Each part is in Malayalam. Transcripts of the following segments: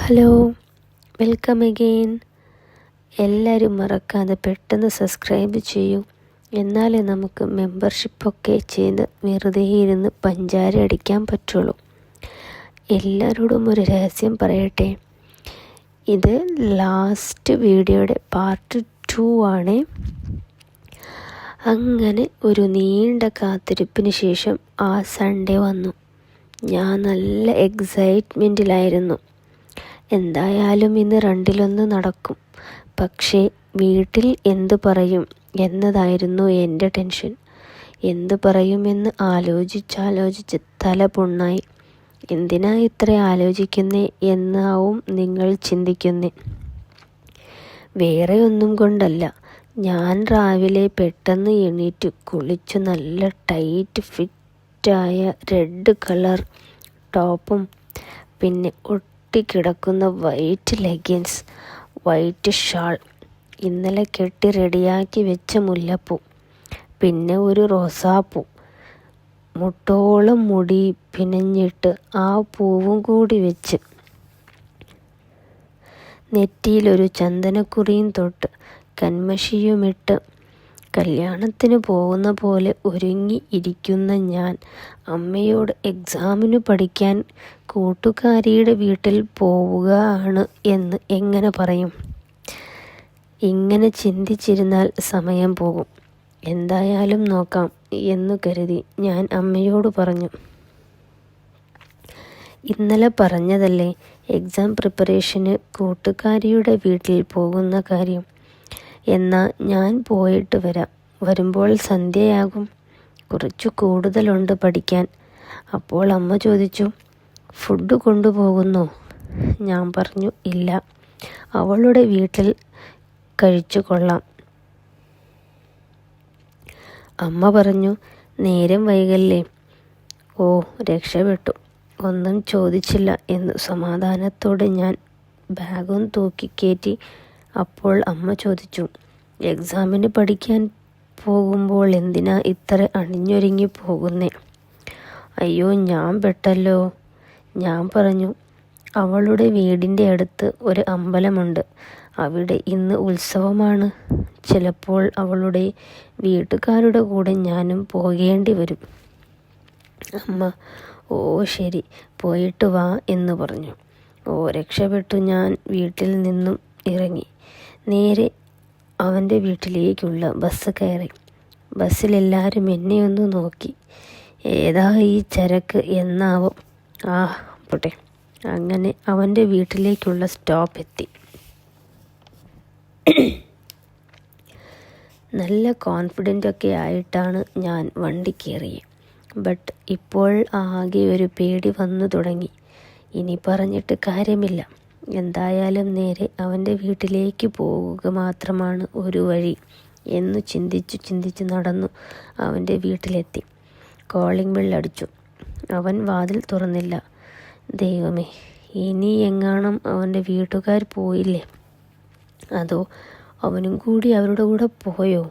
Hello, welcome again. എല്ലാവരും മറക്കാതെ പെട്ടെന്ന് സബ്സ്ക്രൈബ് ചെയ്യൂ. എന്നാലേ നമുക്ക് മെമ്പർഷിപ്പൊക്കെ ചെയ്ത് വെറുതെ ഇരുന്ന് പഞ്ചാര അടിക്കാൻ പറ്റുള്ളൂ. എല്ലാവരോടും ഒരു രഹസ്യം പറയട്ടെ, ഇത് ലാസ്റ്റ് വീഡിയോയുടെ പാർട്ട് 2 ആണ്. അങ്ങനെ ഒരു നീണ്ട കാത്തിരിപ്പിന് ശേഷം ആ സൺഡേ വന്നു. ഞാൻ നല്ല എക്സൈറ്റ്മെൻറ്റിലായിരുന്നു. എന്തായാലും ഇന്ന് 2-1 നടക്കും. പക്ഷേ വീട്ടിൽ എന്ത് പറയും എന്നതായിരുന്നു എൻ്റെ ടെൻഷൻ. എന്ത് പറയുമെന്ന് ആലോചിച്ച് തല പുണ്ണായി. എന്തിനാ ഇത്ര ആലോചിക്കുന്നേ എന്നാവും നിങ്ങൾ ചിന്തിക്കുന്നേ. വേറെ ഒന്നും കൊണ്ടല്ല. ഞാൻ രാവിലെ പെട്ടെന്ന് എണീറ്റ് കുളിച്ചു നല്ല ടൈറ്റ് ഫിറ്റായ റെഡ് കളർ ടോപ്പും പിന്നെ കിടക്കുന്ന വൈറ്റ് ലെഗിൻസ്, വൈറ്റ് ഷാൾ, ഇന്നലെ കെട്ടി റെഡിയാക്കി വെച്ച മുല്ലപ്പൂ, പിന്നെ ഒരു റോസാപ്പൂ, മുട്ടോളം മുടി പിനഞ്ഞിട്ട് ആ പൂവും കൂടി വെച്ച്, നെറ്റിയിലൊരു ചന്ദനക്കുറിയും തൊട്ട് കന്മഷിയുമിട്ട് കല്യാണത്തിന് പോകുന്ന പോലെ ഒരുങ്ങി ഇരിക്കുന്ന ഞാൻ അമ്മയോട് എക്സാമിന് പഠിക്കാൻ കൂട്ടുകാരിയുടെ വീട്ടിൽ പോവുകയാണ് എന്ന് എങ്ങനെ പറയും? ഇങ്ങനെ ചിന്തിച്ചിരുന്നാൽ സമയം പോകും. എന്തായാലും നോക്കാം എന്നു കരുതി ഞാൻ അമ്മയോട് പറഞ്ഞു. ഇന്നലെ പറഞ്ഞതല്ലേ എക്സാം പ്രിപ്പറേഷന് കൂട്ടുകാരിയുടെ വീട്ടിൽ പോകുന്ന കാര്യം. എന്നാൽ ഞാൻ പോയിട്ട് വരാം. വരുമ്പോൾ സന്ധ്യയാകും. കുറച്ചു കൂടുതലുണ്ട് പഠിക്കാൻ. അപ്പോൾ അമ്മ ചോദിച്ചു, ഫുഡ് കൊണ്ടുപോകുന്നോ? ഞാൻ പറഞ്ഞു, ഇല്ല, അവളുടെ വീട്ടിൽ കഴിച്ചു കൊള്ളാം. അമ്മ പറഞ്ഞു, നേരം വൈകല്ലേ. ഓ, രക്ഷപ്പെട്ടു. ഒന്നും ചോദിച്ചില്ല എന്ന് സമാധാനത്തോടെ ഞാൻ ബാഗും തൂക്കിക്കയറ്റി. അപ്പോൾ അമ്മ ചോദിച്ചു, എക്സാമിന് പഠിക്കാൻ പോകുമ്പോൾ എന്തിനാ ഇത്ര അണിഞ്ഞൊരുങ്ങി പോകുന്നേ? അയ്യോ, ഞാൻ പെട്ടല്ലോ. ഞാൻ പറഞ്ഞു, അവളുടെ വീടിൻ്റെ അടുത്ത് ഒരു അമ്പലമുണ്ട്. അവിടെ ഇന്ന് ഉത്സവമാണ്. ചിലപ്പോൾ അവളുടെ വീട്ടുകാരുടെ കൂടെ ഞാനും പോകേണ്ടി വരും. അമ്മ, ഓ ശരി, പോയിട്ട് വാ എന്ന് പറഞ്ഞു. ഓ, രക്ഷപ്പെട്ടു. ഞാൻ വീട്ടിൽ നിന്നും ഇറങ്ങി നേരെ അവൻ്റെ വീട്ടിലേക്കുള്ള ബസ് കയറി. ബസ്സിലെല്ലാവരും എന്നെയൊന്ന് നോക്കി. ഏതാ ഈ ചരക്ക് എന്നാവും. പോട്ടെ. അങ്ങനെ അവൻ്റെ വീട്ടിലേക്കുള്ള സ്റ്റോപ്പ് എത്തി. നല്ല കോൺഫിഡൻ്റൊക്കെ ആയിട്ടാണ് ഞാൻ വണ്ടി കയറിയത്. ബട്ട് ഇപ്പോൾ ആകെ ഒരു പേടി വന്നു തുടങ്ങി. ഇനി പറഞ്ഞിട്ട് കാര്യമില്ല. എന്തായാലും നേരെ അവൻ്റെ വീട്ടിലേക്ക് പോവുക മാത്രമാണ് ഒരു വഴി എന്ന് ചിന്തിച്ചു നടന്നു അവൻ്റെ വീട്ടിലെത്തി. കോളിംഗ് ബെൽ അടിച്ചു. അവൻ വാതിൽ തുറന്നില്ല. ദൈവമേ, ഇനി എങ്ങാനും അവൻ്റെ വീട്ടുകാർ പോയില്ലേ? അതോ അവനും കൂടി അവരുടെ കൂടെ പോയോ?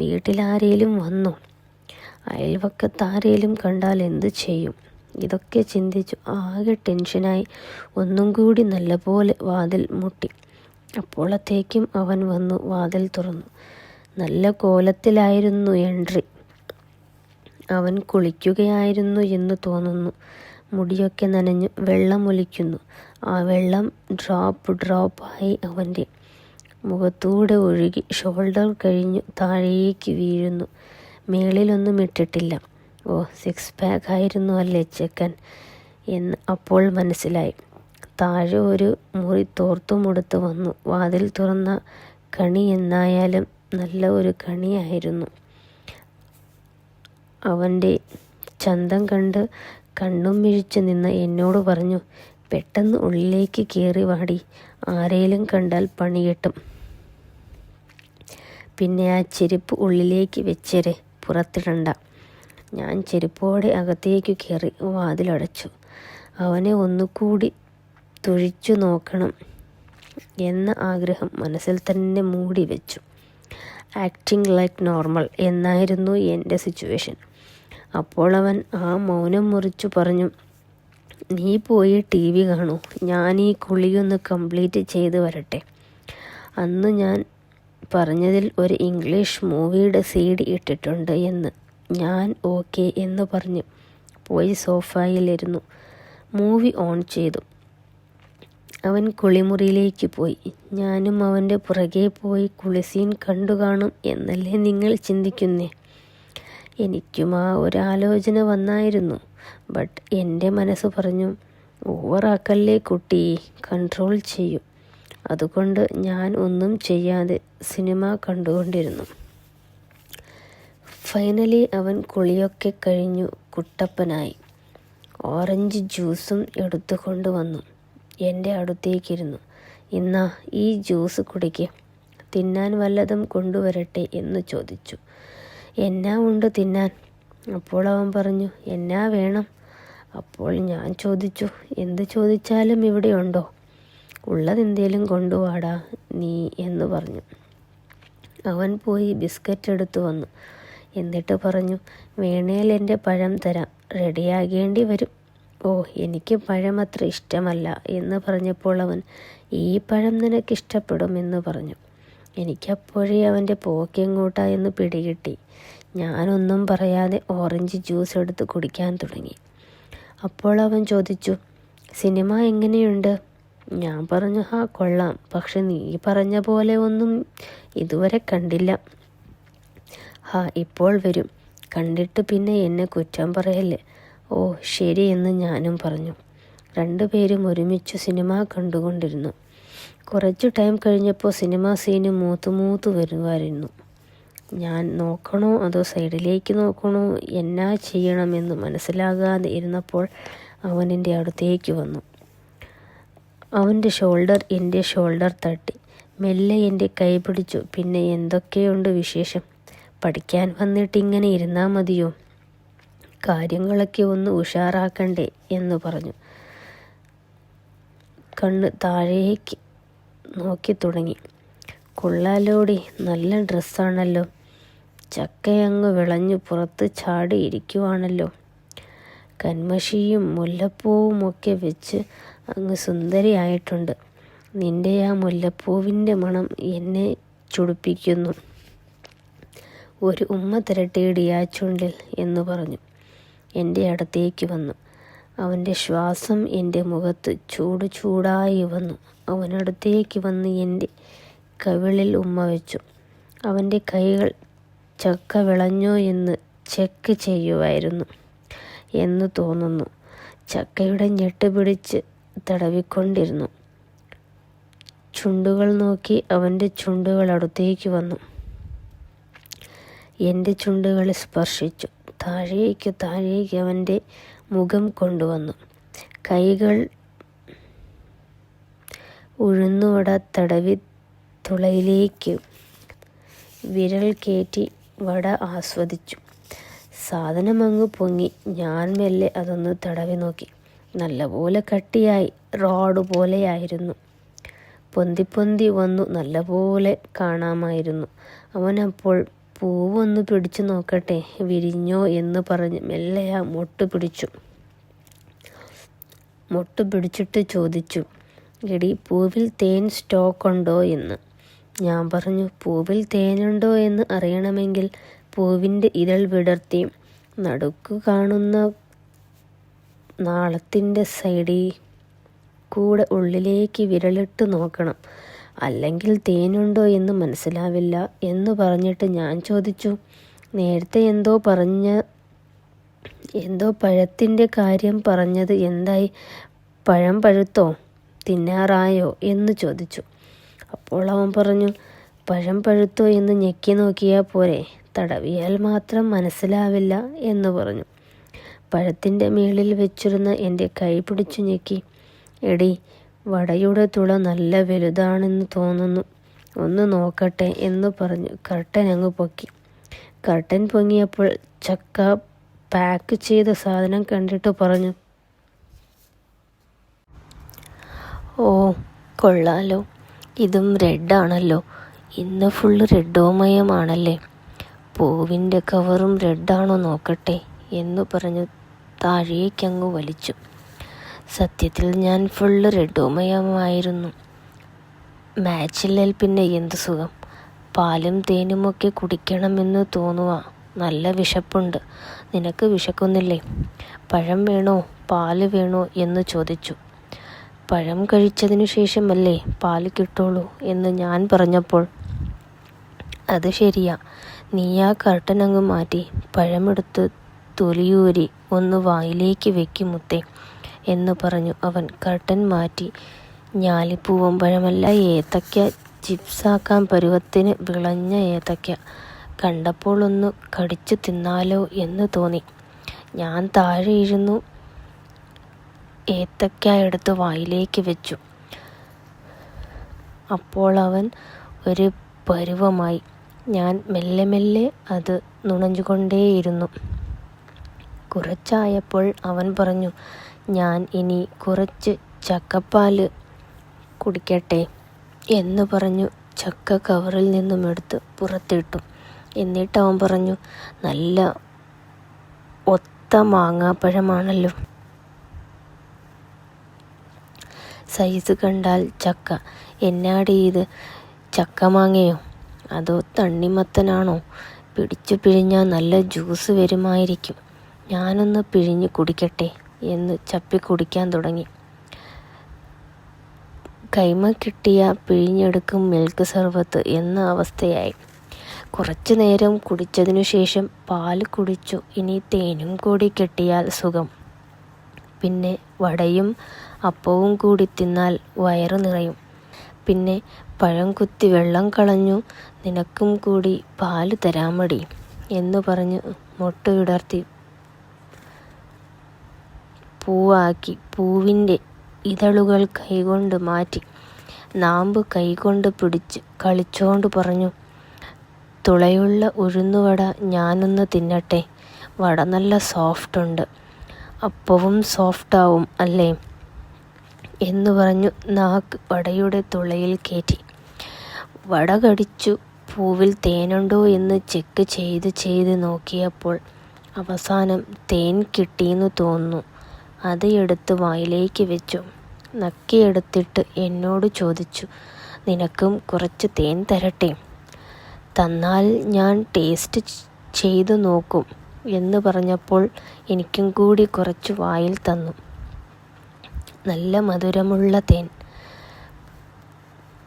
വീട്ടിലാരേലും വന്നോ? അയൽവക്കത്താരേലും കണ്ടാൽ എന്ത് ചെയ്യും? ഇതൊക്കെ ചിന്തിച്ചു ആകെ ടെൻഷനായി ഒന്നും കൂടി നല്ലപോലെ വാതിൽ മുട്ടി. അപ്പോഴത്തേക്കും അവൻ വന്നു വാതിൽ തുറന്നു. നല്ല കോലത്തിലായിരുന്നു എൻട്രി. അവൻ കുളിക്കുകയായിരുന്നു എന്ന് തോന്നുന്നു. മുടിയൊക്കെ നനഞ്ഞു വെള്ളമൊലിക്കുന്നു. ആ വെള്ളം ഡ്രോപ്പായി അവൻ്റെ മുഖത്തൂടെ ഒഴുകി ഷോൾഡർ കഴിഞ്ഞു താഴേക്ക് വീഴുന്നു. മേളിലൊന്നും ഇട്ടിട്ടില്ല. ഓ, 6 പാക്ക് ആയിരുന്നു അല്ലേ ചെക്കൻ എന്ന് അപ്പോൾ മനസ്സിലായി. താഴെ ഒരു മുറി തോർത്തുമുടുത്ത് വന്നു. വാതിൽ തുറന്ന കണി എന്നായാലും നല്ല ഒരു കണിയായിരുന്നു. അവൻ്റെ ചന്തം കണ്ട് കണ്ണും മിഴിച്ച് നിന്ന് എന്നോട് പറഞ്ഞു, പെട്ടെന്ന് ഉള്ളിലേക്ക് കയറി വാടി, ആരേലും കണ്ടാൽ പണി കിട്ടും. പിന്നെ ആ ചെരുപ്പ് ഉള്ളിലേക്ക് വെച്ചേരെ, പുറത്തിടണ്ട. ഞാൻ ചെരുപ്പോടെ അകത്തേക്ക് കയറി വാതിലടച്ചു. അവനെ ഒന്നുകൂടി തുഴിച്ചു നോക്കണം എന്ന ആഗ്രഹം മനസ്സിൽ തന്നെ മൂടി വെച്ചു. ആക്ടിങ് ലൈക്ക് നോർമൽ എന്നായിരുന്നു എൻ്റെ സിറ്റുവേഷൻ. അപ്പോൾ അവൻ ആ മൗനം മുറിച്ചു പറഞ്ഞു, നീ പോയി TV കാണൂ, ഞാൻ ഈ കുളിയൊന്ന് കംപ്ലീറ്റ് ചെയ്ത് വരട്ടെ. അന്ന് ഞാൻ പറഞ്ഞതിൽ ഒരു ഇംഗ്ലീഷ് മൂവിയുടെ CD ഇട്ടിട്ടുണ്ട് എന്ന്. ഞാൻ ഓക്കെ എന്ന് പറഞ്ഞു പോയി സോഫയിലിരുന്നു. മൂവി ഓൺ ചെയ്തു. അവൻ കുളിമുറിയിലേക്ക് പോയി. ഞാനും അവൻ്റെ പുറകെ പോയി കുളിസീൻ കണ്ടു കാണും എന്നല്ലേ നിങ്ങൾ ചിന്തിക്കുന്നേ? എനിക്കും ആ ഒരാലോചന വന്നായിരുന്നു. ബട്ട് എൻ്റെ മനസ്സ് പറഞ്ഞു, ഓവറാക്കല്ലേ കുട്ടി, കൺട്രോൾ ചെയ്യൂ. അതുകൊണ്ട് ഞാൻ ഒന്നും ചെയ്യാതെ സിനിമ കണ്ടുകൊണ്ടിരുന്നു. ഫൈനലി അവൻ കുളിയൊക്കെ കഴിഞ്ഞു കുട്ടപ്പനായി. ഓറഞ്ച് ജ്യൂസും എടുത്തുകൊണ്ട് വന്നു എൻ്റെ അടുത്തേക്കിരുന്നു. ഇന്നാ ഈ ജ്യൂസ് കുടിക്ക്, തിന്നാൻ വല്ലതും കൊണ്ടുവരട്ടെ എന്ന് ചോദിച്ചു. എന്നാ ഉണ്ട് തിന്നാൻ? അപ്പോൾ അവൻ പറഞ്ഞു, എന്നാ വേണം? അപ്പോൾ ഞാൻ ചോദിച്ചു, എന്ത് ചോദിച്ചാലും ഇവിടെ ഉണ്ടോ? ഉള്ളതെന്തേലും കൊണ്ടുവാടാ നീ എന്ന് പറഞ്ഞു. അവൻ പോയി ബിസ്ക്കറ്റ് എടുത്തു വന്നു. എന്നിട്ട് പറഞ്ഞു, വേണേൽ എൻ്റെ പഴം തരാം, റെഡിയാകേണ്ടി വരും. ഓ, എനിക്ക് പഴം അത്ര ഇഷ്ടമല്ല എന്ന് പറഞ്ഞപ്പോൾ അവൻ, ഈ പഴം നിനക്കിഷ്ടപ്പെടും എന്ന് പറഞ്ഞു. എനിക്കപ്പോഴേ അവൻ്റെ പോക്കെങ്ങോട്ടാ എന്ന് പിടികിട്ടി. ഞാനൊന്നും പറയാതെ ഓറഞ്ച് ജ്യൂസ് എടുത്ത് കുടിക്കാൻ തുടങ്ങി. അപ്പോൾ അവൻ ചോദിച്ചു, സിനിമ എങ്ങനെയുണ്ട്? ഞാൻ പറഞ്ഞു, കൊള്ളാം, പക്ഷെ നീ പറഞ്ഞ പോലെ ഒന്നും ഇതുവരെ കണ്ടില്ല. ഇപ്പോൾ വരും, കണ്ടിട്ട് പിന്നെ എന്നെ കുറ്റം പറയല്ലേ. ഓ ശരി എന്ന് ഞാനും പറഞ്ഞു. രണ്ടുപേരും ഒരുമിച്ച് സിനിമ കണ്ടുകൊണ്ടിരുന്നു. കുറച്ച് ടൈം കഴിഞ്ഞപ്പോൾ സിനിമ സീന് മൂത്ത് വരുമായിരുന്നു. ഞാൻ നോക്കണോ അതോ സൈഡിലേക്ക് നോക്കണോ, എന്നാ ചെയ്യണമെന്ന് മനസ്സിലാകാതെ ഇരുന്നപ്പോൾ അവൻ എൻ്റെ അടുത്തേക്ക് വന്നു. അവൻ്റെ ഷോൾഡർ എൻ്റെ ഷോൾഡർ തട്ടി മെല്ലെ എൻ്റെ കൈ പിടിച്ചു. പിന്നെ എന്തൊക്കെയുണ്ട് വിശേഷം? പഠിക്കാൻ വന്നിട്ട് ഇങ്ങനെ ഇരുന്നാൽ മതിയോ? കാര്യങ്ങളൊക്കെ ഒന്ന് ഉഷാറാക്കണ്ടേ എന്ന് പറഞ്ഞു. കണ്ണ് താഴേക്ക് നോക്കി തുടങ്ങി. കൊള്ളാലോടി, നല്ല ഡ്രസ്സാണല്ലോ. ചക്കയങ്ങ് വിളഞ്ഞു പുറത്ത് ചാടിയിരിക്കുവാണല്ലോ. കന്മഷിയും മുല്ലപ്പൂവും ഒക്കെ വെച്ച് അങ്ങ് സുന്ദരിയായിട്ടുണ്ട്. നിൻ്റെ ആ മുല്ലപ്പൂവിൻ്റെ മണം എന്നെ ചുടിപ്പിക്കുന്നു. ഒരു ഉമ്മ തരട്ടേടി ആ ചുണ്ടിൽ എന്ന് പറഞ്ഞു എൻ്റെ അടുത്തേക്ക് വന്നു. അവൻ്റെ ശ്വാസം എൻ്റെ മുഖത്ത് ചൂടായി വന്നു. അവനടുത്തേക്ക് വന്ന് എൻ്റെ കവിളിൽ ഉമ്മ വെച്ചു. അവൻ്റെ കൈകൾ ചക്ക വിളഞ്ഞോ എന്ന് ചെക്ക് ചെയ്യുമായിരുന്നു എന്ന് തോന്നുന്നു. ചക്കയുടെ ഞെട്ട് പിടിച്ച് തടവിക്കൊണ്ടിരുന്നു. ചുണ്ടുകൾ നോക്കി അവൻ്റെ ചുണ്ടുകൾ അടുത്തേക്ക് വന്നു. എൻ്റെ ചുണ്ടുകൾ സ്പർശിച്ചു. താഴേക്ക് അവൻ്റെ മുഖം കൊണ്ടുവന്നു. കൈകൾ ഉഴുന്നുവട തടവി തുളയിലേക്ക് വിരൽ കയറ്റി വട ആസ്വദിച്ചു. സാധനം അങ്ങ് പൊങ്ങി. ഞാൻ മെല്ലെ അതൊന്ന് തടവി നോക്കി. നല്ലപോലെ കട്ടിയായി, റോഡ് പോലെയായിരുന്നു. പൊന്തി വന്നു നല്ലപോലെ കാണാമായിരുന്നു. അവനപ്പോൾ പൂവൊന്ന് പിടിച്ചു നോക്കട്ടെ, വിരിഞ്ഞോ എന്ന് പറഞ്ഞ് മെല്ലെ ആ മൊട്ട് പിടിച്ചിട്ട് ചോദിച്ചു, എടി പൂവിൽ തേൻ സ്റ്റോക്കുണ്ടോ എന്ന്. ഞാൻ പറഞ്ഞു, പൂവിൽ തേനുണ്ടോ എന്ന് അറിയണമെങ്കിൽ പൂവിൻ്റെ ഇതൾ വിടർത്തി നടുക്ക് കാണുന്ന നാളത്തിൻ്റെ സൈഡിൽ കൂടെ ഉള്ളിലേക്ക് വിരലിട്ട് നോക്കണം, അല്ലെങ്കിൽ തേനുണ്ടോ എന്ന് മനസ്സിലാവില്ല എന്ന് പറഞ്ഞിട്ട് ഞാൻ ചോദിച്ചു, നേരത്തെ എന്തോ പഴത്തിൻ്റെ കാര്യം പറഞ്ഞത് എന്തായി? പഴം പഴുത്തോ, തിന്നാറായോ എന്ന് ചോദിച്ചു. അപ്പോൾ അവൻ പറഞ്ഞു, പഴം പഴുത്തോ എന്ന് ഞെക്കി നോക്കിയാൽ പോരെ, തടവിയാൽ മാത്രം മനസ്സിലാവില്ല എന്ന് പറഞ്ഞു. പഴത്തിൻ്റെ മേളിൽ വെച്ചിരുന്ന എൻ്റെ കൈ പിടിച്ചു ഞെക്കി. എടി, വടയുടെ തുള നല്ല വലുതാണെന്ന് തോന്നുന്നു, ഒന്ന് നോക്കട്ടെ എന്ന് പറഞ്ഞു കർട്ടൻ അങ്ങ് പൊക്കി. കർട്ടൻ പൊങ്ങിയപ്പോൾ ചക്ക പാക്ക് ചെയ്ത സാധനം കണ്ടിട്ട് പറഞ്ഞു, ഓ കൊള്ളാലോ, ഇതും റെഡാണല്ലോ. ഇന്ന് ഫുള്ള് റെഡോമയമാണല്ലേ. പൂവിൻ്റെ കവറും റെഡാണോ നോക്കട്ടെ എന്ന് പറഞ്ഞു താഴേക്കങ്ങ് വലിച്ചു. സത്യത്തിൽ ഞാൻ ഫുള്ള് റെഡുമയമായിരുന്നു. മാച്ചില്ലേൽ പിന്നെ എന്ത് സുഖം. പാലും തേനുമൊക്കെ കുടിക്കണമെന്ന് തോന്നുക. നല്ല വിശപ്പുണ്ട്. നിനക്ക് വിശക്കുന്നില്ലേ? പഴം വേണോ പാല് വേണോ എന്ന് ചോദിച്ചു. പഴം കഴിച്ചതിനു ശേഷമല്ലേ പാല് കിട്ടുള്ളൂ എന്ന് ഞാൻ പറഞ്ഞപ്പോൾ, അത് ശരിയാ, നീ ആ കർട്ടൻ അങ്ങ് മാറ്റി പഴമെടുത്ത് തൊലിയൂരി ഒന്ന് വായിലേക്ക് വെക്കും മുത്തേ എന്ന് പറഞ്ഞു അവൻ കർട്ടൻ മാറ്റി. ഞാലിപ്പൂവൻ പഴമല്ല, ഏത്തയ്ക്ക ചിപ്സാക്കാൻ പരുവത്തിന് വിളഞ്ഞ ഏത്തയ്ക്ക. കണ്ടപ്പോൾ ഒന്ന് കടിച്ചു തിന്നാലോ എന്ന് തോന്നി. ഞാൻ താഴെ ഇരുന്നു ഏത്തയ്ക്ക എടുത്ത് വായിലേക്ക് വെച്ചു. അപ്പോൾ അവൻ ഒരു പരുവമായി. ഞാൻ മെല്ലെ മെല്ലെ അത് നുണഞ്ഞുകൊണ്ടേയിരുന്നു. കുറച്ചായപ്പോൾ അവൻ പറഞ്ഞു, ഞാൻ ഇനി കുറച്ച് ചക്കപ്പാല് കുടിക്കട്ടെ എന്ന് പറഞ്ഞു ചക്ക കവറിൽ നിന്നും എടുത്ത് പുറത്തിട്ടു. എന്നിട്ട് അവൻ പറഞ്ഞു, നല്ല ഒത്ത മാങ്ങാപ്പഴമാണല്ലോ. സൈസ് കണ്ടാൽ ചക്ക. എന്നാടി ഇത്, ചക്ക മാങ്ങയോ അതോ തണ്ണിമത്തനാണോ? പിടിച്ചു പിഴിഞ്ഞാൽ നല്ല ജ്യൂസ് വരുമായിരിക്കും. ഞാനൊന്ന് പിഴിഞ്ഞ് കുടിക്കട്ടെ എന്ന് ചപ്പി കുടിക്കാൻ തുടങ്ങി. കൈമ കിട്ടിയ പിഴിഞ്ഞെടുക്കും മിൽക്ക് സർബത്ത് എന്ന അവസ്ഥയായി. കുറച്ചു നേരം കുടിച്ചതിനു ശേഷം പാല് കുടിച്ചു. ഇനി തേനും കൂടി കിട്ടിയാൽ സുഖം. പിന്നെ വടയും അപ്പവും കൂടി തിന്നാൽ വയറ് നിറയും. പിന്നെ പഴം കുത്തി വെള്ളം കളഞ്ഞു. നിനക്കും കൂടി പാല് തരാമടി എന്ന് പറഞ്ഞ് മുട്ട വിടർത്തി പൂവാക്കി. പൂവിൻ്റെ ഇതളുകൾ കൈകൊണ്ട് മാറ്റി. നാമ്പ് കൈകൊണ്ട് പിടിച്ച് കളിച്ചോണ്ട് പറഞ്ഞു, തുളയുള്ള ഉഴുന്നുവട ഞാനൊന്ന് തിന്നട്ടെ. വട നല്ല സോഫ്റ്റ് ഉണ്ട്. അപ്പവും സോഫ്റ്റാവും അല്ലേ എന്ന് പറഞ്ഞു നാക്ക് വടയുടെ തുളയിൽ കയറ്റി. വട കടിച്ചു. പൂവിൽ തേനുണ്ടോ എന്ന് ചെക്ക് ചെയ്ത് നോക്കിയപ്പോൾ അവസാനം തേൻ കിട്ടിയെന്ന് തോന്നുന്നു. അത് എടുത്ത് വായിലേക്ക് വെച്ചു. നക്കിയെടുത്തിട്ട് എന്നോട് ചോദിച്ചു, നിനക്കും കുറച്ച് തേൻ തരട്ടെ? തന്നാൽ ഞാൻ ടേസ്റ്റ് ചെയ്തു നോക്കും എന്ന് പറഞ്ഞപ്പോൾ എനിക്കും കൂടി കുറച്ച് വായിൽ തന്നു. നല്ല മധുരമുള്ള തേൻ.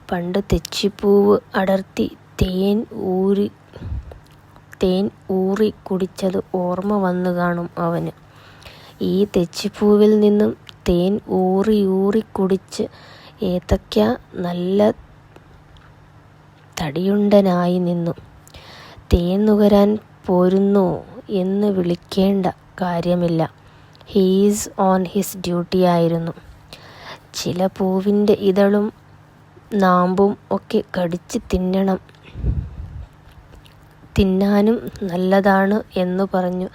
പണ്ട് തെച്ചിപ്പൂവ് അടർത്തി തേൻ ഊറി കുടിച്ചത് ഓർമ്മ വന്നു കാണും അവന്. ഈ തെച്ചിപ്പൂവിൽ നിന്നും തേൻ ഊറി കുടിച്ച് ഏത്തയ്ക്ക നല്ല തടിയുണ്ടനായി നിന്നു. തേൻ നുകരാൻ പോരുന്നോ എന്ന് വിളിക്കേണ്ട കാര്യമില്ല. ഹീസ് ഓൺ ഹിസ് ഡ്യൂട്ടി ആയിരുന്നു. ചില പൂവിൻ്റെ ഇതളും നാമ്പും ഒക്കെ കടിച്ച് തിന്നാനും നല്ലതാണ് എന്ന് പറഞ്ഞു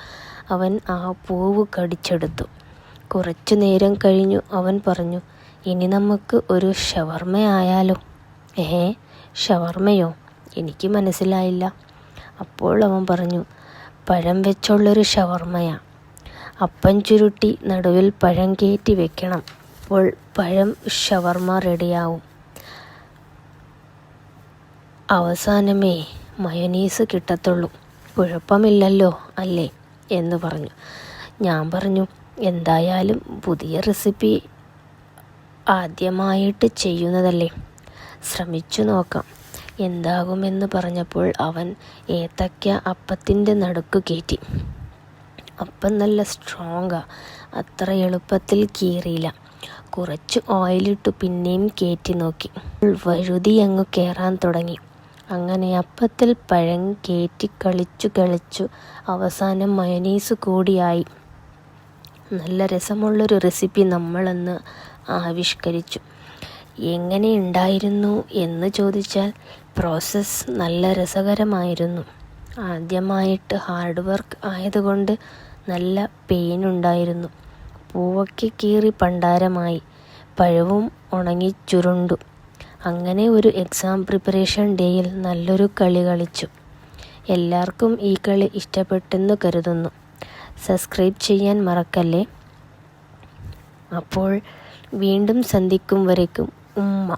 അവൻ ആ പൂവ് കടിച്ചെടുത്തു. കുറച്ചു നേരം കഴിഞ്ഞു അവൻ പറഞ്ഞു, ഇനി നമുക്ക് ഒരു ഷവർമ്മയായാലോ? ഷവർമ്മയോ? എനിക്ക് മനസ്സിലായില്ല. അപ്പോൾ അവൻ പറഞ്ഞു, പഴം വെച്ചുള്ളൊരു ഷവർമ്മയാ. അപ്പം ചുരുട്ടി നടുവിൽ പഴം കയറ്റി വെക്കണം. അപ്പോൾ പഴം ഷവർമ്മ റെഡിയാവും. അവസാനമേ മയോനീസ് കിട്ടത്തുള്ളൂ. കുഴപ്പമില്ലല്ലോ അല്ലേ എന്ന് പറഞ്ഞു. ഞാൻ പറഞ്ഞു, എന്തായാലും പുതിയ റെസിപ്പി ആദ്യമായിട്ട് ചെയ്യുന്നതല്ലേ, ശ്രമിച്ചു നോക്കാം എന്താകുമെന്ന് പറഞ്ഞപ്പോൾ അവൻ ഏത്തയ്ക്ക അപ്പത്തിൻ്റെ നടുക്ക് കയറ്റി. അപ്പം നല്ല സ്ട്രോങ്ങാ. അത്ര എളുപ്പത്തിൽ കീറിയില്ല. കുറച്ച് ഓയിലിട്ട് പിന്നെയും കയറ്റി നോക്കി. വഴുതി അങ്ങ് കയറാൻ തുടങ്ങി. അങ്ങനെ അപ്പത്തിൽ പഴം കയറ്റി കളിച്ചു അവസാനം മയോനീസ് കൂടിയായി. നല്ല രസമുള്ളൊരു റെസിപ്പി നമ്മളന്ന് ആവിഷ്കരിച്ചു. എങ്ങനെയുണ്ടായിരുന്നു എന്ന് ചോദിച്ചാൽ പ്രോസസ്സ് നല്ല രസകരമായിരുന്നു. ആദ്യമായിട്ട് ഹാർഡ് വർക്ക് ആയതുകൊണ്ട് നല്ല പെയിൻ ഉണ്ടായിരുന്നു. പൂവൊക്കെ കീറി പണ്ടാരമായി. പഴവും ഉണങ്ങി ചുരുണ്ടു. അങ്ങനെ ഒരു എക്സാം പ്രിപ്പറേഷൻ ഡേയിൽ നല്ലൊരു കളി കളിച്ചു. എല്ലാവർക്കും ഈ കളി ഇഷ്ടപ്പെട്ടെന്ന് കരുതുന്നു. സബ്സ്ക്രൈബ് ചെയ്യാൻ മറക്കല്ലേ. അപ്പോൾ വീണ്ടും സന്ധിക്കും വരയ്ക്കും ഉമ്മ.